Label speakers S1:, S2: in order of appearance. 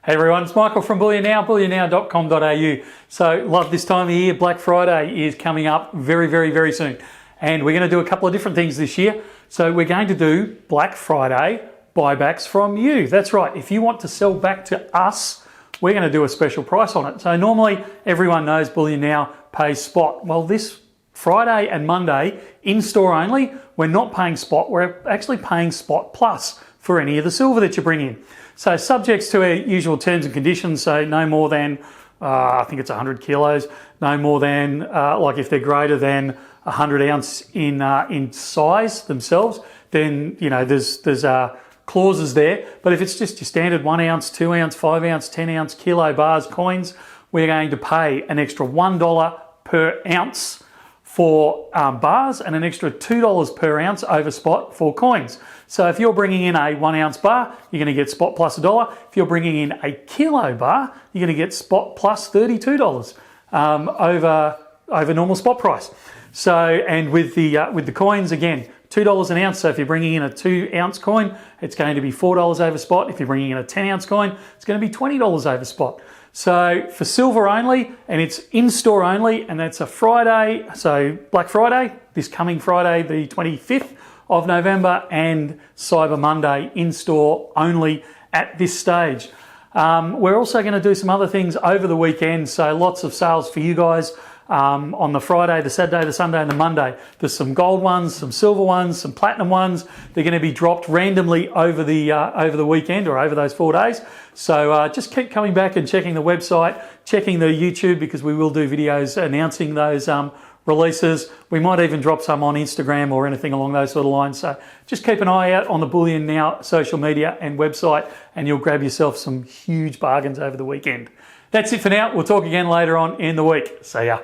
S1: Hey everyone, it's Michael from Bullion Now, bullionnow.com.au. So love this time of year. Black Friday is coming up very soon. And we're going to do a couple of different things this year. So we're going to do Black Friday buybacks from you. That's right. If you want to sell back to us, we're going to do a special price on it. So normally everyone knows Bullion Now pays spot. Well, this Friday and Monday, in-store only, we're not paying spot. We're actually paying spot plus for any of the silver that you bring in. So subjects to our usual terms and conditions, so no more than, I think it's 100 kilos, no more than, like if they're greater than 100 ounce in size themselves, then, you know, there's clauses there. But if it's just your standard 1 ounce, 2 ounce, 5 ounce, 10 ounce kilo bars, coins, we're going to pay an extra $1 per ounce for bars and an extra $2 per ounce over spot for coins. So if you're bringing in a 1 ounce bar, you're going to get spot plus $1. If you're bringing in a kilo bar, you're going to get spot plus $32 over normal spot price. So, and with the coins, again, $2 an ounce. So if you're bringing in a 2 ounce coin, it's going to be $4 over spot. If you're bringing in a 10 ounce coin, it's going to be $20 over spot. So for silver only, and it's in-store only, and that's a Friday, so Black Friday, this coming Friday, the 25th of November, and Cyber Monday, in-store only at this stage. We're also going to do some other things over the weekend, so lots of sales for you guys on the Friday, the Saturday, the Sunday, and the Monday. There's some gold ones, some silver ones, some platinum ones. They're going to be dropped randomly over the weekend or over those 4 days. So just keep coming back and checking the website, checking the YouTube, because we will do videos announcing those releases. We might even drop some on Instagram or anything along those sort of lines. So just keep an eye out on the Bullion Now social media and website, and you'll grab yourself some huge bargains over the weekend. That's it for now. We'll talk again later on in the week. See ya.